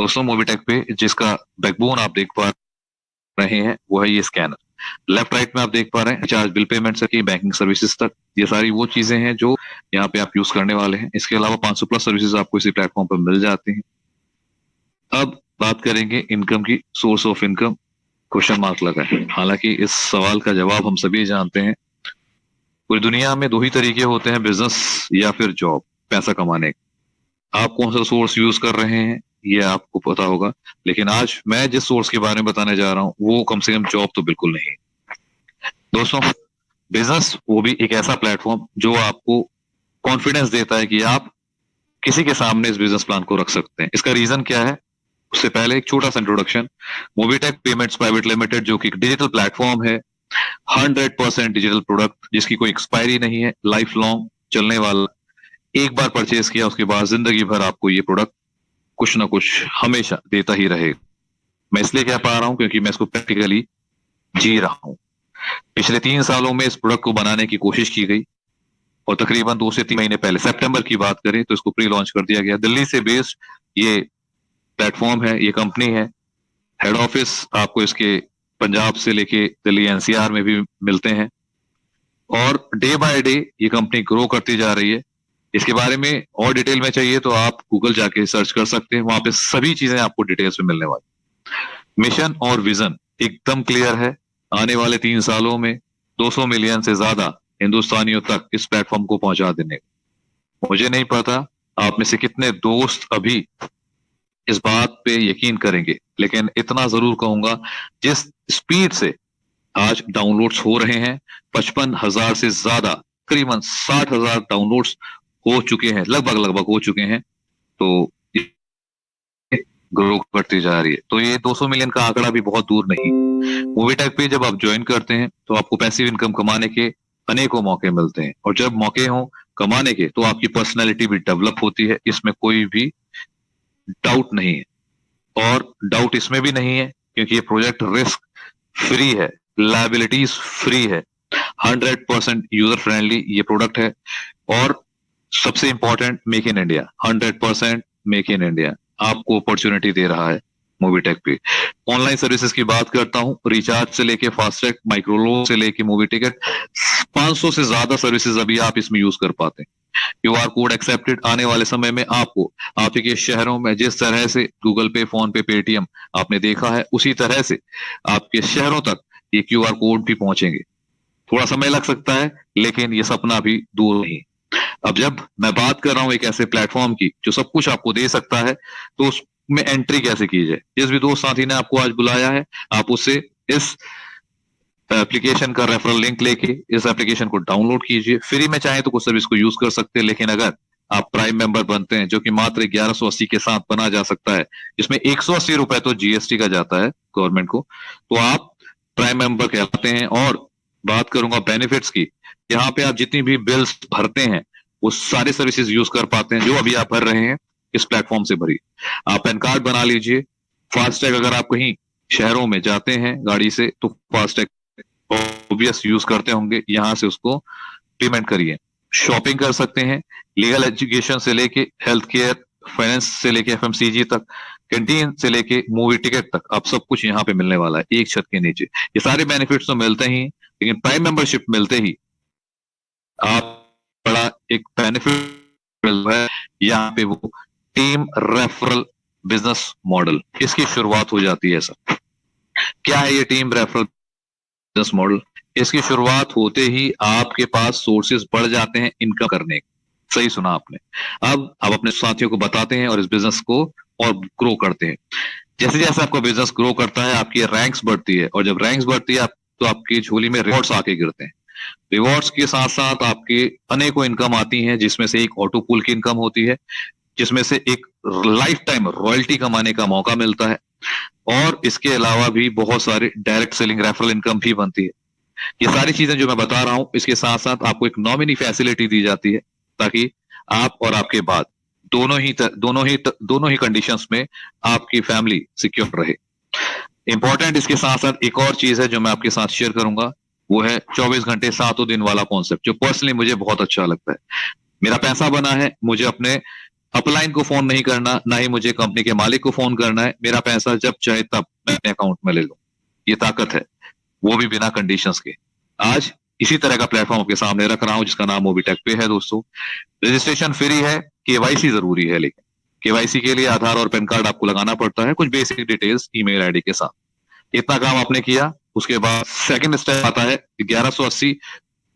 दोस्तों मोबीटेक पे जिसका बैकबोन आप देख पा रहे हैं वो है ये स्कैनर। लेफ्ट राइट में आप देख पा रहे हैं रिचार्ज बिल पेमेंट से की बैंकिंग सर्विसेज तक, ये सारी वो चीजें हैं जो यहाँ पे आप यूज करने वाले हैं। इसके अलावा 500 प्लस सर्विसेज आपको इसी प्लेटफॉर्म पर मिल जाती हैं। अब बात करेंगे इनकम की, source of income question mark लगा है। हालांकि इस सवाल का जवाब हम सभी जानते हैं। पूरी दुनिया में दो ही तरीके होते हैं, बिजनेस या फिर जॉब, पैसा कमाने का। आप कौन सा सोर्स यूज कर रहे हैं ये आपको पता होगा, लेकिन आज मैं जिस सोर्स के बारे में बताने जा रहा हूँ वो कम से कम जॉब तो बिल्कुल नहीं। दोस्तों बिजनेस वो भी एक ऐसा प्लेटफॉर्म जो आपको कॉन्फिडेंस देता है कि आप किसी के सामने इस बिजनेस प्लान को रख सकते हैं। इसका रीजन क्या है, उससे पहले एक छोटा सा introduction. Mobitech payments private limited जो कि एक डिजिटल प्लेटफॉर्म है, 100% डिजिटल प्रोडक्ट जिसकी कोई एक्सपायरी नहीं है, लाइफ लॉन्ग चलने वाला। एक बार परचेज किया उसके बाद जिंदगी भर आपको ये प्रोडक्ट कुछ ना कुछ हमेशा देता ही रहेगा। मैं इसलिए कह पा रहा हूं क्योंकि मैं इसको प्रैक्टिकली जी रहा हूं। पिछले 3 सालों में इस प्रोडक्ट को बनाने की कोशिश की गई और तकरीबन 2 से 3 महीने पहले सितंबर की बात करें तो इसको प्री लॉन्च कर दिया गया। दिल्ली से बेस्ड ये प्लेटफॉर्म है, ये कंपनी है। हेड ऑफिस आपको इसके पंजाब से लेके दिल्ली एनसीआर में भी मिलते हैं और डे बाय डे ये कंपनी ग्रो करती जा रही है। इसके बारे में और डिटेल में चाहिए तो आप गूगल जाके सर्च कर सकते हैं, वहां पे सभी चीजें आपको डिटेल्स में मिलने वाली। मिशन और विजन एकदम क्लियर है। आने वाले 3 सालों में 200 मिलियन से ज्यादा हिंदुस्तानियों तक इस प्लेटफॉर्म को पहुंचा देने। मुझे नहीं पता आप में से कितने दोस्त अभी इस बात पे यकीन करेंगे, लेकिन इतना जरूर कहूंगा, जिस स्पीड से आज डाउनलोड्स हो रहे हैं, 55,000 से ज्यादा, करीबन 60,000 डाउनलोड्स हो चुके हैं, लगभग लगभग हो चुके हैं। तो ग्रो करती जा रही है, तो ये 200 मिलियन का आंकड़ा भी बहुत दूर नहीं। मूवीटेक पे जब आप ज्वाइन करते हैं तो आपको पैसिव इनकम कमाने के अनेकों मौके मिलते हैं, और जब मौके हों कमाने के तो आपकी पर्सनैलिटी भी डेवलप होती है, इसमें कोई भी डाउट नहीं है। और डाउट इसमें भी नहीं है क्योंकि ये प्रोजेक्ट रिस्क फ्री है, लाइबिलिटीज फ्री है, 100% यूजर फ्रेंडली ये प्रोडक्ट है। और सबसे important, make in India, 100% make in India आपको अपॉर्चुनिटी दे रहा है मूवीटेक पे। ऑनलाइन सर्विसेज की बात करता हूं, रिचार्ज से लेके फास्टैग, माइक्रोलोन से लेके मूवी टिकट, 500 से ज्यादा सर्विसेज अभी आप इसमें यूज कर पाते हैं। QR code accepted. आने वाले समय में आपको आपके शहरों में जिस तरह से गूगल पे, फोन पे, पेटीएम आपने देखा है, उसी तरह से आपके शहरों तक ये क्यूआर कोड भी पहुंचेंगे। थोड़ा समय लग सकता है लेकिन ये सपना भी दूर नहीं। अब जब मैं बात कर रहा हूं एक ऐसे प्लेटफॉर्म की जो सब कुछ आपको दे सकता है, तो उसमें एंट्री कैसे की जाए। जिस भी दोस्त साथी ने आपको आज बुलाया है, आप उससे इस एप्लीकेशन का रेफरल लिंक लेके इस एप्लीकेशन को डाउनलोड कीजिए। फ्री में चाहे तो कुछ सर्विस को यूज कर सकते हैं, लेकिन अगर आप प्राइम मेंबर बनते हैं, जो कि मात्र 1180 के साथ बना जा सकता है, जिसमें 180 रुपए तो जीएसटी का जाता है गवर्नमेंट को, तो आप प्राइम मेंबर कहलाते हैं। और बात करूंगा बेनिफिट्स की, यहाँ पे आप जितनी भी बिल्स भरते हैं वो सारे सर्विसेज यूज कर पाते हैं जो अभी आप भर रहे हैं इस प्लेटफॉर्म से भरी। आप पैन कार्ड बना लीजिए। फास्टैग, अगर आप कहीं शहरों में जाते हैं गाड़ी से तो फास्टैग ऑब्वियस यूज करते होंगे, यहां से उसको पेमेंट करिए। शॉपिंग कर सकते हैं, लीगल एजुकेशन से लेके हेल्थ केयर, फाइनेंस से लेके एफएमसीजी तक, कैंटीन से लेके मूवी टिकट तक, अब सब कुछ यहाँ पे मिलने वाला है एक छत के नीचे। ये सारे बेनिफिट्स तो मिलते ही, लेकिन प्राइम मेंबरशिप मिलते ही आप बड़ा एक बेनिफिट है यहाँ पे, वो टीम रेफरल बिजनेस मॉडल, इसकी शुरुआत हो जाती है। सर क्या है ये टीम रेफरल बिजनेस मॉडल? इसकी शुरुआत होते ही आपके पास सोर्सेज बढ़ जाते हैं इनकम करने के। सही सुना आपने। अब आप अपने साथियों को बताते हैं और इस बिजनेस को और ग्रो करते हैं। जैसे जैसे आपका बिजनेस ग्रो करता है आपकी रैंक्स बढ़ती है, और जब रैंक्स बढ़ती है तो आपकी झोली में रिवॉर्ड्स आके गिरते हैं। रिवॉर्ड्स के साथ साथ आपके अनेकों इनकम आती हैं, जिसमें से एक ऑटो पूल की इनकम होती है, जिसमें से एक लाइफ टाइम रॉयल्टी कमाने का मौका मिलता है, और इसके अलावा भी बहुत सारे डायरेक्ट सेलिंग रेफरल इनकम भी बनती है। ये सारी चीजें जो मैं बता रहा हूं, इसके साथ साथ आपको एक नॉमिनी फैसिलिटी दी जाती है, ताकि आप और आपके बाद दोनों ही कंडीशंस में आपकी फैमिली सिक्योर रहे। इंपॉर्टेंट इसके साथ साथ एक और चीज है जो मैं आपके साथ शेयर करूंगा, वो है 24 घंटे 7 दिन वाला कॉन्सेप्ट, जो पर्सनली मुझे बहुत अच्छा लगता है। मेरा पैसा बना है, मुझे अपने अपलाइन को फोन नहीं करना, ना ही मुझे कंपनी के मालिक को फोन करना है। मेरा पैसा जब चाहे तब मैं अपने अकाउंट में ले लूं। ये ताकत है, वो भी बिना कंडीशंस के। आज इसी तरह का प्लेटफॉर्म आपके सामने रख रहा हूं जिसका नाम मोबीटेक पे है दोस्तों। रजिस्ट्रेशन फ्री है, केवाईसी जरूरी है, लेकिन केवाईसी के लिए आधार और पैन कार्ड आपको लगाना पड़ता है, कुछ बेसिक डिटेल्स ईमेल आईडी के साथ। इतना काम आपने किया, उसके बाद सेकंड स्टेप आता है 1180,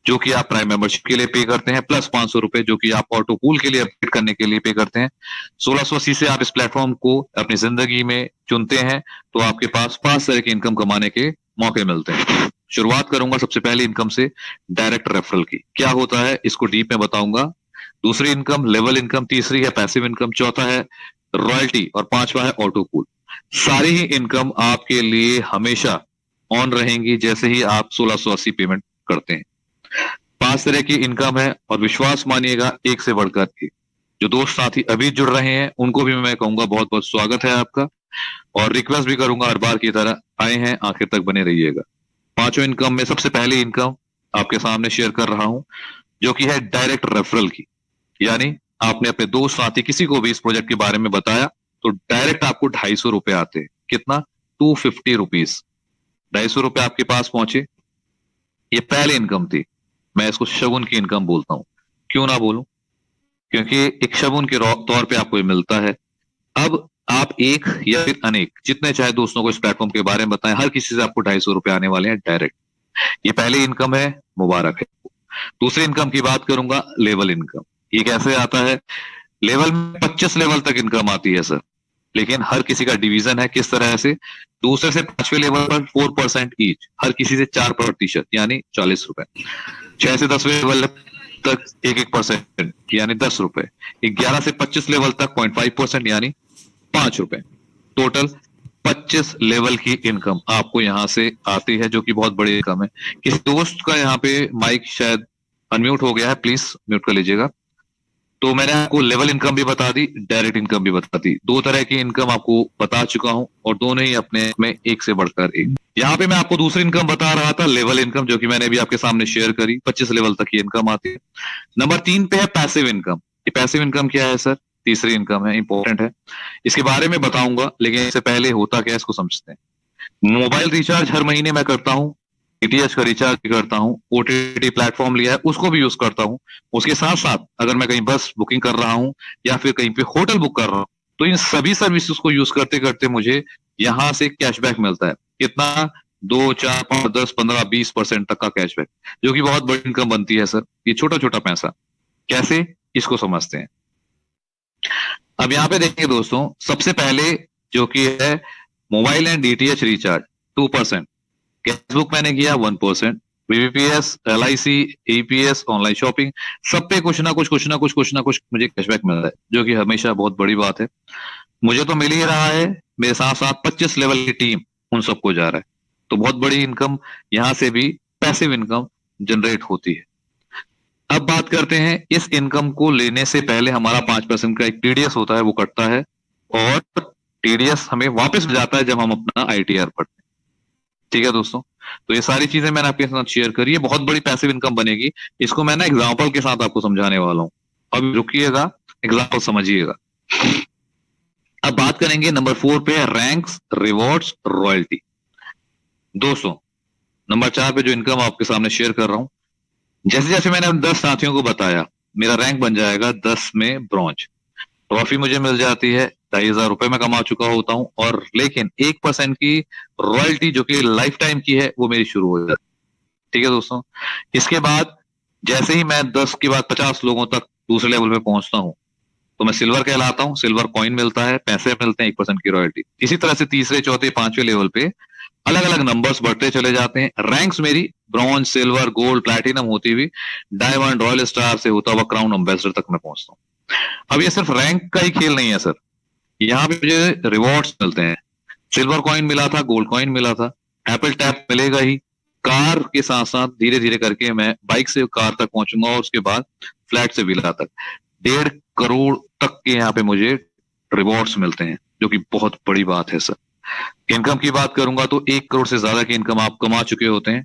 जो कि आप प्राइम मेंबरशिप के लिए पे करते हैं, प्लस 500 रुपए जो कि आप ऑटो पूल के लिए अपडेट करने के लिए पे करते हैं। 1680 से आप इस प्लेटफॉर्म को अपनी जिंदगी में चुनते हैं तो आपके पास 5 तरह की इनकम कमाने के मौके मिलते हैं। शुरुआत करूंगा सबसे पहले इनकम से, डायरेक्ट रेफरल की। क्या होता है इसको डीप में बताऊंगा। दूसरी इनकम लेवल इनकम, तीसरी है पैसिव इनकम, चौथा है रॉयल्टी और पांचवा है ऑटो पूल। सारी ही इनकम आपके लिए हमेशा ऑन रहेंगी जैसे ही आप 1680 पेमेंट करते हैं। 5 तरह की इनकम है और विश्वास मानिएगा एक से बढ़कर एक। जो दोस्त साथी अभी जुड़ रहे हैं उनको भी मैं कहूंगा बहुत बहुत स्वागत है आपका, और रिक्वेस्ट भी करूंगा हर बार की तरह आए हैं आखिर तक बने रहिएगा। पांचों इनकम में सबसे पहली इनकम आपके सामने शेयर कर रहा हूं, जो कि है डायरेक्ट रेफरल की। यानी आपने अपने दोस्त साथी किसी को भी इस प्रोजेक्ट के बारे में बताया तो डायरेक्ट आपको 250 रुपए आते हैं। कितना? 250 रुपीज। 250 रुपए आपके पास पहुंचे, ये पहली इनकम थी। मैं इसको शगुन की इनकम बोलता हूं। क्यों ना बोलूं? क्योंकि एक शगुन के तौर पे आपको ये मिलता है। अब आप एक या फिर अनेक जितने चाहे दोस्तों को इस प्लेटफॉर्म के बारे में बताएं, हर किसी से आपको 250 रुपए आने वाले हैं डायरेक्ट। ये पहली इनकम है, मुबारक है। दूसरी इनकम की बात करूंगा, लेवल इनकम। ये कैसे आता है? लेवल में 25 लेवल तक इनकम आती है सर, लेकिन हर किसी का डिवीजन है। किस तरह से? दूसरे से 5वें लेवल पर 4% ईच, हर किसी से 4% यानी 40 रुपए। 6 से 10वें लेवल तक 1% यानी 10 रुपए। 11 से 25 लेवल तक 0.5% यानी 5 रुपए। टोटल 25 लेवल की इनकम आपको यहां से आती है, जो कि बहुत बड़ी इनकम है। किसी दोस्त का यहाँ पे माइक शायद अनम्यूट हो गया है, प्लीज म्यूट कर लीजिएगा। तो मैंने आपको लेवल इनकम भी बता दी, डायरेक्ट इनकम भी बता दी। 2 तरह की इनकम आपको बता चुका हूं और दोनों ही अपने में एक से बढ़कर एक। यहाँ पे मैं आपको दूसरी इनकम बता रहा था, लेवल इनकम, जो कि मैंने भी आपके सामने शेयर करी। 25 लेवल तक की इनकम आती है। नंबर 3 पे है पैसिव इनकम। ये पैसिव इनकम क्या है सर? तीसरी इनकम है, इंपॉर्टेंट है, इसके बारे में बताऊंगा, लेकिन इससे पहले होता क्या है इसको समझते हैं। मोबाइल रिचार्ज हर महीने मैं करता हूँ, डीटीएच का रिचार्ज भी करता हूँ, ओटीटी प्लेटफॉर्म लिया है उसको भी यूज करता हूँ। उसके साथ साथ अगर मैं कहीं बस बुकिंग कर रहा हूँ या फिर कहीं पे होटल बुक कर रहा हूँ, तो इन सभी सर्विसेज को यूज करते करते मुझे यहाँ से कैशबैक मिलता है। कितना? 2, 4, 5, 10, 15, 20% तक का कैशबैक, जो कि बहुत बड़ी इनकम बनती है सर। ये छोटा छोटा पैसा कैसे, इसको समझते हैं। अब यहाँ पे देखिए दोस्तों, सबसे पहले जो कि है mobile and DTH recharge 2%, Facebook मैंने किया 1%, BBPS, LIC, EPS, online shopping, सब पे कुछ ना कुछ मुझे कैशबैक मिल रहा है, जो कि हमेशा बहुत बड़ी बात है। मुझे तो मिल ही रहा है, मेरे साथ साथ 25 लेवल की टीम उन सबको जा रहा है। तो बहुत बड़ी इनकम यहाँ से भी पैसिव इनकम जनरेट होती है। अब बात करते हैं, इस इनकम को लेने से पहले हमारा 5% का एक टीडीएस होता है, वो कटता है, और टीडीएस हमें वापस जाता है जब हम अपना आईटीआर पढ़ते हैं। ठीक है दोस्तों, तो ये सारी चीजें मैंने आपके साथ शेयर करी है। बहुत बड़ी पैसिव इनकम बनेगी। इसको मैं ना एग्जांपल के साथ आपको समझाने वाला हूं। अब रुकिएगा, एग्जांपल समझिएगा। अब बात करेंगे नंबर 4 पे, रैंक्स, रिवॉर्ड्स, रॉयल्टी। दोस्तों, नंबर 4 पे जो इनकम आपके सामने शेयर कर रहा हूं, जैसे जैसे मैंने 10 साथियों को बताया, मेरा रैंक बन जाएगा 10 में ब्रॉन्ज। ट्रॉफी मुझे मिल जाती है, 2,500 रुपए में कमा चुका होता हूं, और लेकिन 1% की रॉयल्टी जो कि लाइफ टाइम की है वो मेरी शुरू हो जाती है। ठीक है दोस्तों, इसके बाद जैसे ही मैं 10 के बाद 50 लोगों तक दूसरे लेवल पे पहुंचता हूं, तो मैं सिल्वर कहलाता हूं। सिल्वर कॉइन मिलता है, पैसे मिलते हैं, 1% की रॉयल्टी। इसी तरह से तीसरे, चौथे, 5वें लेवल पे अलग अलग नंबर्स बढ़ते चले जाते हैं। रैंक्स मेरी ब्रॉन्ज, सिल्वर, गोल्ड, प्लैटिनम होती हुई डायमंड, रॉयल स्टार से होता हुआ क्राउन एम्बेसडर तक मैं पहुंचता हूँ। अब ये सिर्फ रैंक का ही खेल नहीं है सर, यहाँ पे मुझे रिवॉर्ड्स मिलते हैं। सिल्वर कॉइन मिला था, गोल्ड कॉइन मिला था, एप्पल टैप मिलेगा ही। कार के साथ साथ धीरे धीरे करके मैं बाइक से कार तक पहुंचूंगा, और उसके बाद फ्लैट से विला तक 1.5 करोड़ तक के यहाँ पे मुझे रिवॉर्ड्स मिलते हैं, जो कि बहुत बड़ी बात है सर। इनकम की बात करूंगा तो 1 करोड़ से ज्यादा की इनकम आप कमा चुके होते हैं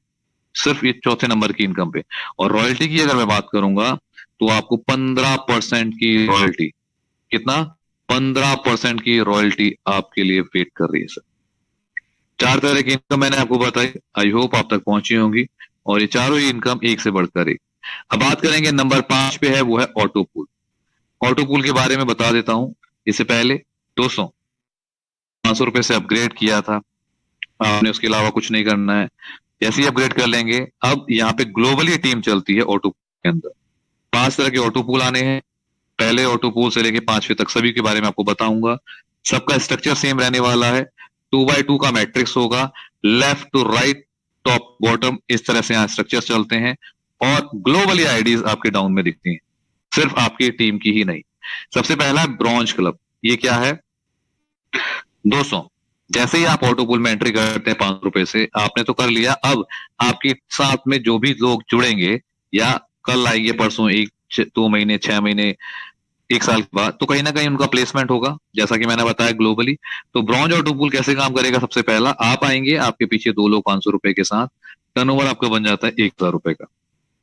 सिर्फ ये चौथे नंबर की इनकम पे। और रॉयल्टी की अगर मैं बात करूंगा तो आपको 15% की रॉयल्टी कितना? 15% की रॉयल्टी आपके लिए वेट कर रही है सर। चार तरह की इनकम मैंने आपको बताई, आई होप आप तक पहुंची होंगी, और ये चारों ही इनकम एक से बढ़कर एक। अब बात करेंगे नंबर 5 पे है, वो है ऑटो पूल। ऑटो पूल के बारे में बता देता हूं। इससे पहले दोस्तों, 500 रुपए से अपग्रेड किया था आपने, उसके अलावा कुछ नहीं करना है। जैसे ही अपग्रेड कर लेंगे, अब यहाँ पे ग्लोबली टीम चलती है ऑटो पूल के अंदर। 5 तरह के ऑटो पूल आने हैं, पहले ऑटो पूल से लेके 5वें तक सभी के बारे में आपको बताऊंगा। सबका स्ट्रक्चर सेम रहने वाला है। 2x2 का मैट्रिक्स होगा, left to right, top bottom, इस तरह से यहाँ स्ट्रक्चर चलते हैं। और ग्लोबली आईडीज आपके डाउन में दिखती हैं, सिर्फ आपकी टीम की ही नहीं। सबसे पहला ब्रॉन्ज क्लब, ये क्या है दोस्तों? जैसे ही आप ऑटो पूल में एंट्री करते हैं 500 रुपए से, आपने तो कर लिया। अब आपके साथ में जो भी लोग जुड़ेंगे, या कल आएंगे, परसों, 1 2 महीने, 6 महीने, 1 साल के बाद, तो कहीं ना कहीं उनका प्लेसमेंट होगा, जैसा कि मैंने बताया ग्लोबली। तो ब्रॉन्ज ऑटो पूल कैसे काम करेगा? सबसे पहला, आप आएंगे, आपके पीछे 2 लोग 500 रुपए के साथ, टर्नओवर आपका बन जाता है 1,000 रुपए का।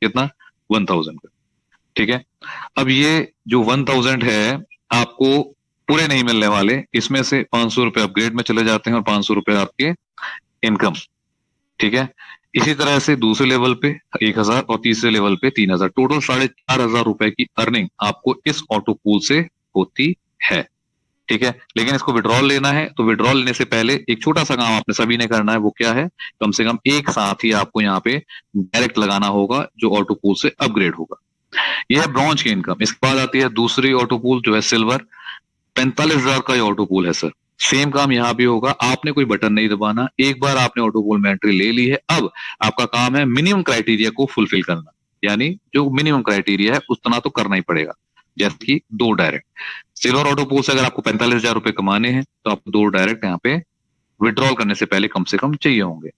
कितना? 1,000 का। ठीक है। अब ये जो 1,000 है, आपको पूरे नहीं मिलने वाले, इसमें से 500 रुपए अपग्रेड में चले जाते हैं और 500 रुपए आपके इनकम। ठीक है। इसी तरह से दूसरे लेवल पे 1,000 और तीसरे लेवल पे 3,000, टोटल 4,500 रुपए की अर्निंग आपको इस ऑटो पूल से होती है। ठीक है। लेकिन इसको विड्रॉल लेना है, तो विड्रॉल लेने से पहले एक छोटा सा काम आपने सभी ने करना है। वो क्या है? कम से कम एक साथ ही आपको यहाँ पे डायरेक्ट लगाना होगा, जो ऑटो पूल से अपग्रेड होगा। यह है ब्रॉन्ज की इनकम। इसके बाद आती है दूसरी ऑटो पूल, जो है सिल्वर। 45,000 का ये ऑटो पूल है सर। सेम काम यहाँ भी होगा, आपने कोई बटन नहीं दबाना। एक बार आपने ऑटो पूल में एंट्री ले ली है, अब आपका काम है मिनिमम क्राइटेरिया को फुलफिल करना। यानी जो मिनिमम क्राइटेरिया है उतना तो करना ही पड़ेगा। जैसे कि 2 डायरेक्ट सिल्वर ऑटो पूल से अगर आपको 45,000 रुपए कमाने हैं, तो आपको 2 डायरेक्ट यहाँ पे विड्रॉल करने से पहले कम से कम चाहिए होंगे।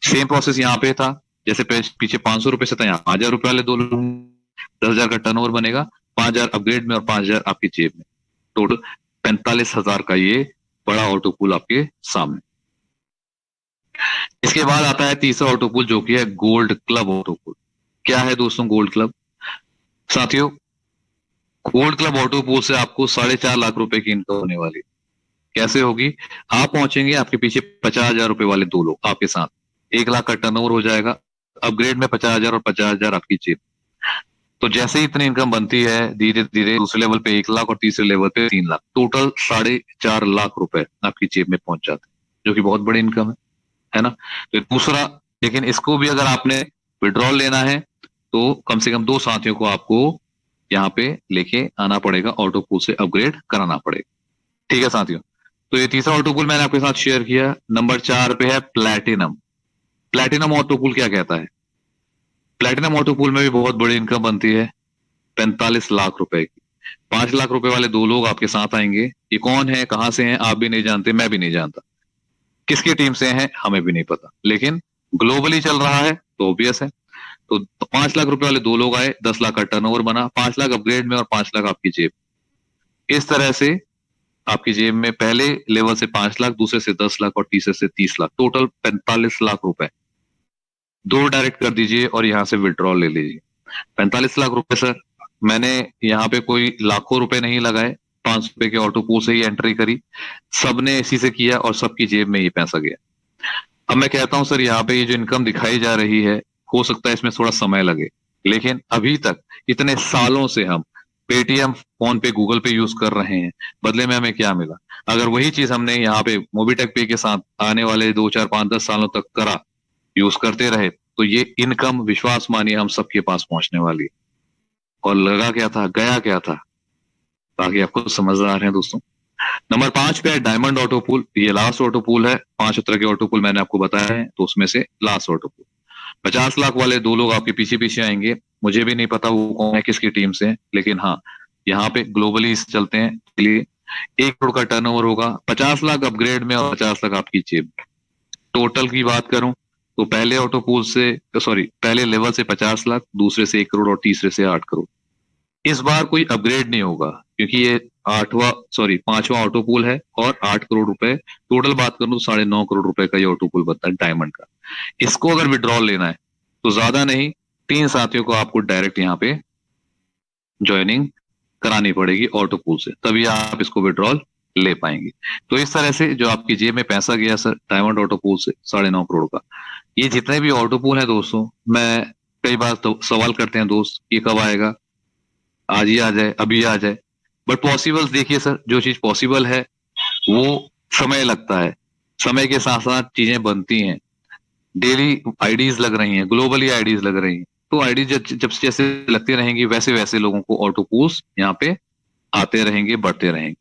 सेम प्रोसेस यहाँ पे था। जैसे पीछे 500 रुपए से था, यहाँ 5,000 रुपए वाले 2 लोग, 10,000 का टर्नओवर बनेगा, 5,000 अपग्रेड में और 5,000 आपकी जेब में, टोटल 45,000 का ये बड़ा ऑटो पूल आपके सामने। इसके बाद आता है तीसरा ऑटो पूल, जो कि है गोल्ड क्लब ऑटो पूल। क्या है दोस्तों गोल्ड क्लब? साथियों, गोल्ड क्लब ऑटो पूल से आपको 4.5 लाख रुपए की इनकम होने वाली है। कैसे होगी? आप पहुंचेंगे, आपके पीछे 50,000 रुपए वाले 2 लोग आपके साथ, 1 लाख का टर्नओवर हो जाएगा, अपग्रेड में 50,000 और 50,000 आपकी जेब। तो जैसे ही इतनी इनकम बनती है, धीरे धीरे दूसरे लेवल पे 1 लाख और तीसरे लेवल पे 3 लाख, टोटल 4.5 लाख रुपए आपकी जेब में पहुंच जाते हैं, जो कि बहुत बड़ी इनकम है ना? तो दूसरा, लेकिन इसको भी अगर आपने विड्रॉल लेना है, तो कम से कम 2 साथियों को आपको यहाँ पे लेके आना पड़ेगा, ऑटो पूल से अपग्रेड कराना पड़ेगा। ठीक है साथियों, तो ये तीसरा ऑटो पूल मैंने आपके साथ शेयर किया। नंबर 4 पे है प्लैटिनम। प्लैटिनम ऑटो पूल क्या कहता है? प्लैटिनम ऑटो पूल में भी बहुत बड़ी इनकम बनती है, 45 लाख रुपए की। 5 लाख रुपए वाले 2 लोग आपके साथ आएंगे। ये कौन है, कहां से हैं, आप भी नहीं जानते, मैं भी नहीं जानता, किसकी टीम से हैं हमें भी नहीं पता, लेकिन ग्लोबली चल रहा है तो ऑब्वियस है। तो 5 लाख रुपए वाले 2 लोग आए, 10 लाख का टर्नओवर बना, 5 लाख अपग्रेड में और 5 लाख आपकी जेब। इस तरह से आपकी जेब में पहले लेवल से 5 लाख, दूसरे से 10 लाख और तीसरे से 30 लाख, टोटल 45 लाख रुपए। 2 डायरेक्ट कर दीजिए और यहाँ से विड्रॉल ले लीजिए। 45 लाख रुपए सर, मैंने यहाँ पे कोई लाखों रुपए नहीं लगाए, 500 रुपए के ऑटो पूल से ही एंट्री करी, सबने इसी से किया और सबकी जेब में ये पैसा गया। अब मैं कहता हूं सर, यहाँ पे ये जो इनकम दिखाई जा रही है, हो सकता है इसमें थोड़ा समय लगे, लेकिन अभी तक इतने सालों से हम पेटीएम, फोन पे, गूगल पे यूज कर रहे हैं, बदले में हमें क्या मिला? अगर वही चीज हमने यहाँ पे मोबीटेक पे के साथ आने वाले 2 4 5 10 सालों तक करा, यूज करते रहे, तो ये इनकम, विश्वास मानिए, हम सबके पास पहुंचने वाली है। और लगा क्या था, गया क्या था, ताकि आपको समझ आ रहे हैं दोस्तों। नंबर 5 पे है डायमंड ऑटो पूल। ये लास्ट ऑटो पूल है, 5 तरह के ऑटो पूल मैंने आपको बताया है, तो उसमें से लास्ट ऑटो पूल। 50 लाख वाले 2 लोग आपके पीछे पीछे आएंगे, मुझे भी नहीं पता वो कौन है, किसकी टीम से है, लेकिन हाँ, यहाँ पे ग्लोबली चलते हैं, इसलिए 1 करोड़ का टर्नओवर होगा, 50 लाख अपग्रेड में और 50 लाख आपकी जेब। टोटल की बात करूं, तो पहले ऑटो पूल से, सॉरी, पहले लेवल से 50 लाख, दूसरे से 1 करोड़ और तीसरे से 8 करोड़। इस बार कोई अपग्रेड नहीं होगा, क्योंकि ये 5वां ऑटो पूल है, और 8 करोड़ रुपए टोटल बात करूं तो 9.5 करोड़ रुपए का ये ऑटो पूल बनता है डायमंड का। इसको अगर विड्रॉल लेना है, तो ज्यादा नहीं, 3 साथियों को आपको डायरेक्ट यहाँ पे ज्वाइनिंग करानी पड़ेगी ऑटो पूल से, तभी आप इसको विड्रॉल ले पाएंगे। तो इस तरह से जो आपकी जेब में पैसा गया सर डायमंड ऑटो पूल से 9.5 करोड़ का, ये जितने भी ऑटो पूल है दोस्तों, मैं कई बार तो सवाल करते हैं दोस्त ये कब आएगा, आज ही आ जाए, अभी आ जाए। बट पॉसिबल देखिए सर, जो चीज पॉसिबल है वो समय लगता है, समय के साथ साथ चीजें बनती हैं। डेली आईडीज लग रही हैं, ग्लोबली आईडीज लग रही हैं, तो आईडीज जब जब जैसे लगती रहेंगी वैसे वैसे लोगों को ऑटो पूल्स यहाँ पे आते रहेंगे, बढ़ते रहेंगे।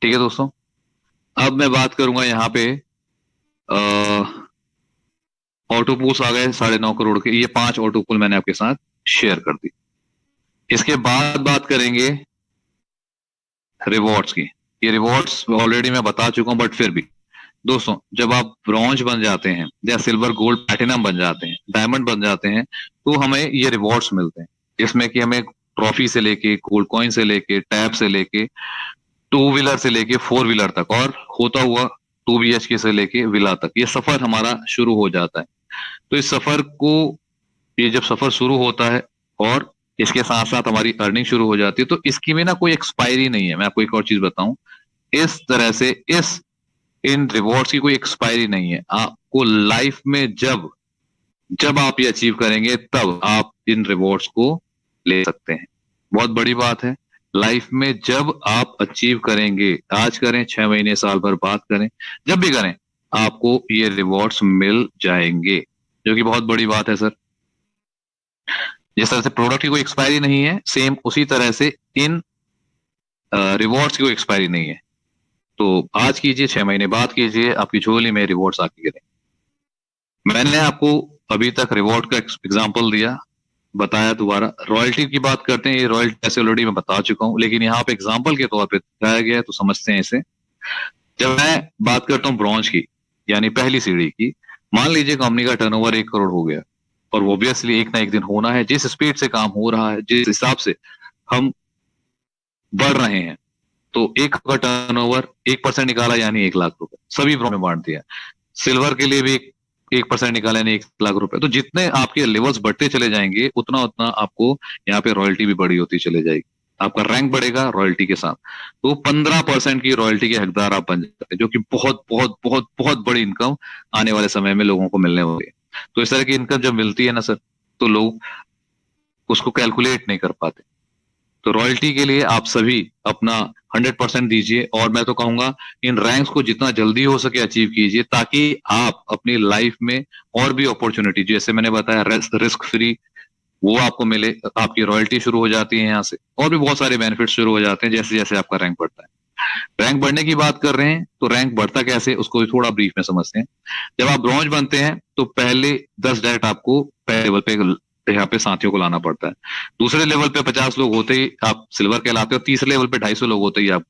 ठीक है दोस्तों, अब मैं बात करूंगा यहाँ पे ऑटो पूल्स आ गए 9.5 करोड़ के, ये 5 ऑटो पूल मैंने आपके साथ शेयर कर दी। इसके बाद बात करेंगे रिवॉर्ड्स की। ये रिवॉर्ड्स ऑलरेडी मैं बता चुका हूं, बट फिर भी दोस्तों, जब आप ब्रॉन्ज बन जाते हैं या सिल्वर गोल्ड प्लैटिनम बन जाते हैं, डायमंड बन जाते हैं, तो हमें ये रिवॉर्ड्स मिलते हैं, जिसमें कि हमें ट्रॉफी से लेके, गोल्ड कॉइन से लेके, टैब से लेके, टू व्हीलर से लेके फोर व्हीलर तक, और होता हुआ 2 BHK से लेके विला तक, ये सफर हमारा शुरू हो जाता है। तो इस सफर को, ये जब सफर शुरू होता है और इसके साथ साथ हमारी अर्निंग शुरू हो जाती है, तो इसकी में ना कोई एक्सपायरी नहीं है। मैं आपको एक और चीज बताऊं, इस तरह से इन रिवॉर्ड्स की कोई एक्सपायरी नहीं है। आपको लाइफ में जब जब आप ये अचीव करेंगे तब आप इन रिवॉर्ड्स को ले सकते हैं। बहुत बड़ी बात है, लाइफ में जब आप अचीव करेंगे, आज करें, 6 महीने, साल भर बाद करें, जब भी करें, आपको ये रिवॉर्ड्स मिल जाएंगे, जो कि बहुत बड़ी बात है सर। जिस तरह से प्रोडक्ट की कोई एक्सपायरी नहीं है, सेम उसी तरह से इन रिवॉर्ड्स की कोई एक्सपायरी नहीं है। तो आज कीजिए, 6 महीने बाद कीजिए, आपकी झोली में रिवॉर्ड्स आके गिरे। मैंने आपको अभी तक रिवॉर्ड का एग्जांपल दिया, बताया। दोबारा रॉयल्टी की बात करते हैं, ये रॉयल्टी ऐसे ऑलरेडी मैं बता चुका हूं, लेकिन यहाँ पे एग्जांपल के तौर पे दिखाया गया है, तो समझते हैं इसे। जब मैं बात करता हूँ ब्रॉन्ज की, यानी पहली सीढ़ी की, मान लीजिए कंपनी का टर्नओवर 1 करोड़ हो गया, और ऑब्वियसली एक ना एक दिन होना है, जिस स्पीड से काम हो रहा है, जिस हिसाब से हम बढ़ रहे हैं, तो 1 का टर्नओवर 1% निकाला यानी 1 लाख रुपए, सभी ब्रॉन्ज में बांट दिया। सिल्वर के लिए भी 1% निकाला यानी 1 लाख रुपए। तो जितने आपके लेवल्स बढ़ते चले जाएंगे, उतना उतना आपको यहाँ पे रॉयल्टी भी बड़ी होती चले जाएगी, आपका रैंक बढ़ेगा रॉयल्टी के साथ। तो 15% की रॉयल्टी के हकदार आप बन जाते हैं, जो कि बहुत बहुत बहुत बहुत बड़ी इनकम आने वाले समय में लोगों को मिलने वाली है। तो इस तरह की इनकम जब मिलती है ना सर, तो लोग उसको कैलकुलेट नहीं कर पाते। तो रॉयल्टी के लिए आप सभी अपना 100% दीजिए, और मैं तो कहूंगा इन रैंक्स को जितना जल्दी हो सके अचीव कीजिए, ताकि आप अपनी लाइफ में और भी अपॉर्चुनिटी, जैसे मैंने बताया, रिस्क फ्री, वो आपको मिले। आपकी रॉयल्टी शुरू हो जाती है यहाँ से, और भी बहुत सारे बेनिफिट शुरू हो जाते हैं जैसे जैसे आपका रैंक बढ़ता है। रैंक बढ़ने की बात कर रहे हैं, तो रैंक बढ़ता कैसे उसको भी थोड़ा ब्रीफ में समझते हैं। जब आप ब्रॉन्ज बनते हैं तो पहले 10 डायरेक्ट आपको पहले लेवल पे यहाँ पे साथियों को लाना पड़ता है। दूसरे लेवल पे 50 लोग होते ही आप सिल्वर कहलाते हो, तीसरे लेवल पे 250 लोग होते ही आप,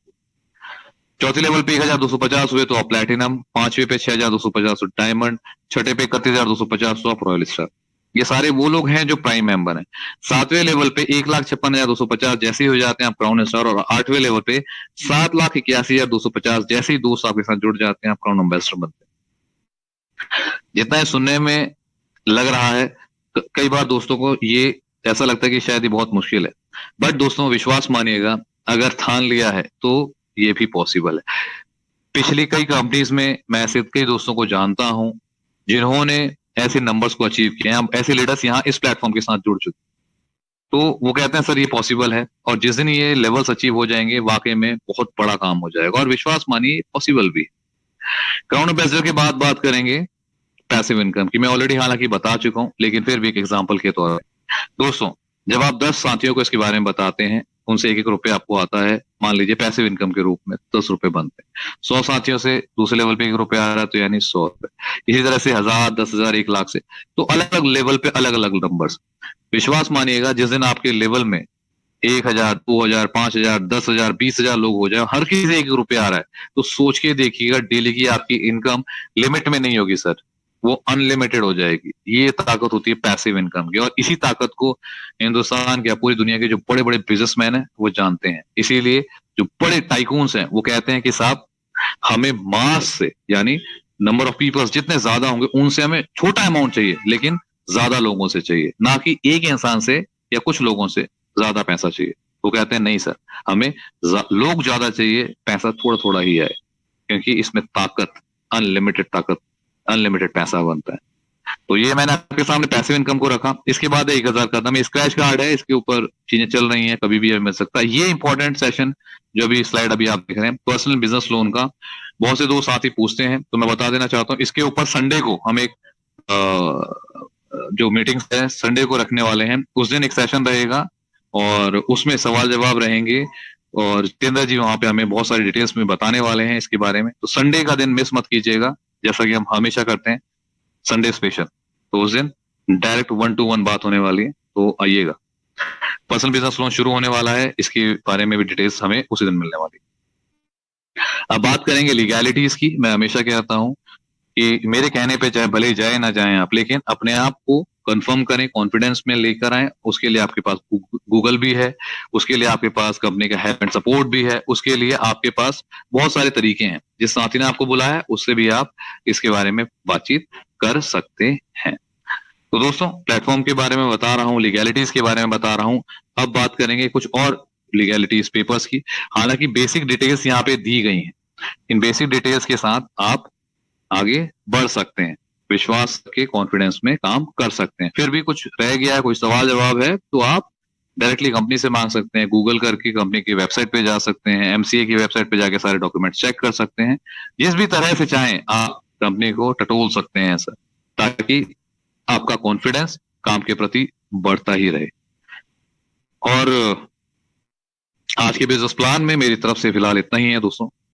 चौथे लेवल पे 1250 हुए तो आप प्लेटिनम, पांचवे पे 6250 तो डायमंड, छठे पे 31250 तो आप रॉयल स्टार। ये सारे वो लोग हैं जो प्राइम मेंबर हैं। सातवें लेवल पे 1,56,250 जैसे ही हो जाते हैं आप क्राउन स्टार, और आठवें लेवल पे 7,81,250 जैसे ही दोस्त आपके साथ जुड़ जाते हैं आप क्राउन एम्बेसडर बनते हैं। जितना ये सुनने में लग रहा है, कई बार दोस्तों को ये ऐसा लगता है कि शायद ये बहुत मुश्किल है, बट दोस्तों विश्वास मानिएगा, अगर ठान लिया है तो ये भी पॉसिबल है। पिछली कई कंपनीज में मैं ऐसे कई दोस्तों को जानता हूं जिन्होंने ऐसे नंबर्स को अचीव किए हैं। ऐसे लीडर्स यहाँ इस प्लेटफॉर्म के साथ जुड़ चुके, तो वो कहते हैं सर ये पॉसिबल है, और जिस दिन ये लेवल्स अचीव हो जाएंगे वाकई में बहुत बड़ा काम हो जाएगा, और विश्वास मानिए पॉसिबल भी। क्राउन एम्बेसडर के बाद बात करेंगे पैसिव इनकम की। मैं ऑलरेडी हालांकि बता चुका हूं, लेकिन फिर भी एक एग्जांपल के तौर पर दोस्तों, जब आप 10 साथियों को इसके बारे में बताते हैं, उनसे 1-1 रुपए आपको आता है, मान लीजिए पैसिव इनकम के रूप में 10 रुपए बनते हैं। 100 साथियों से दूसरे लेवल पे 1 रुपया आ रहा है, तो यानी 100 रुपए। इसी तरह से 1000, 10,000, 1 लाख से, तो अलग अलग लेवल पे अलग अलग नंबर्स। विश्वास मानिएगा, जिस दिन आपके लेवल में 1,000, 2,000, 5,000, 10,000, 20,000 लोग हो जाए, हर किसी से 1 रुपया आ रहा है, तो सोच के देखिएगा डेली की आपकी इनकम लिमिट में नहीं होगी सर, वो अनलिमिटेड हो जाएगी। ये ताकत होती है पैसिव इनकम की, और इसी ताकत को हिंदुस्तान के, पूरी दुनिया के जो बड़े बड़े बिजनेसमैन हैं वो जानते हैं। इसीलिए जो बड़े टाइकून्स हैं वो कहते हैं कि साहब, हमें मास से, यानी नंबर ऑफ पीपल्स जितने ज्यादा होंगे उनसे हमें छोटा अमाउंट चाहिए, लेकिन ज्यादा लोगों से चाहिए, ना कि एक इंसान से या कुछ लोगों से ज्यादा पैसा चाहिए। वो कहते हैं नहीं सर, हमें लोग ज्यादा चाहिए, पैसा थोड़ा थोड़ा ही आए, क्योंकि इसमें ताकत, अनलिमिटेड ताकत, अनलिमिटेड पैसा बनता है। तो ये मैंने आपके सामने पैसिव इनकम को रखा। इसके बाद 1,000 कदम स्क्रैच कार्ड है, इसके ऊपर चीजें चल रही हैं, कभी भी मिल सकता है। ये इंपॉर्टेंट सेशन जो अभी स्लाइड अभी आप देख रहे हैं, पर्सनल बिजनेस लोन का, बहुत से दोस्त साथी पूछते हैं, तो मैं बता देना चाहता हूँ, इसके ऊपर संडे को हम एक जो मीटिंग्स है संडे को रखने वाले हैं। उस दिन एक सेशन रहेगा और उसमें सवाल जवाब रहेंगे, और जितेंद्र जी वहां पे हमें बहुत सारी डिटेल्स में बताने वाले हैं इसके बारे में। तो संडे का दिन मिस मत कीजिएगा, जैसा कि हम हमेशा करते हैं, संडे स्पेशल। तो उस दिन डायरेक्ट 1-to-1 बात होने वाली है, तो आइएगा। पर्सनल बिजनेस लोन शुरू होने वाला है, इसके बारे में भी डिटेल्स हमें उसी दिन मिलने वाली है। अब बात करेंगे लीगैलिटीज की। मैं हमेशा कहता हूं कि मेरे कहने पे चाहे भले जाए ना जाए आप, लेकिन अपने आप को कंफर्म करें, कॉन्फिडेंस में लेकर आए। उसके लिए आपके पास गूगल भी है, उसके लिए आपके पास कंपनी का हेल्प एंड सपोर्ट भी है, उसके लिए आपके पास बहुत सारे तरीके हैं। जिस साथी ने आपको बुलाया है उससे भी आप इसके बारे में बातचीत कर सकते हैं। तो दोस्तों, प्लेटफॉर्म के बारे में बता रहा हूँ, लीगैलिटीज के बारे में बता रहा हूँ। अब बात करेंगे कुछ और लीगैलिटीज पेपर्स की। हालांकि बेसिक डिटेल्स यहाँ पे दी गई हैं, इन बेसिक डिटेल्स के साथ आप आगे बढ़ सकते हैं, विश्वास के कॉन्फिडेंस में काम कर सकते हैं। फिर भी कुछ रह गया है, कोई सवाल जवाब है, तो आप डायरेक्टली कंपनी से मांग सकते हैं, गूगल करके कंपनी की वेबसाइट पे जा सकते हैं, एमसीए की वेबसाइट पे जाके सारे डॉक्यूमेंट चेक कर सकते हैं। जिस भी तरह से चाहें आप कंपनी को टटोल सकते हैं सर, ताकि आपका कॉन्फिडेंस काम के प्रति बढ़ता ही रहे। और आज के बिजनेस प्लान में मेरी तरफ से फिलहाल इतना ही है दोस्तों।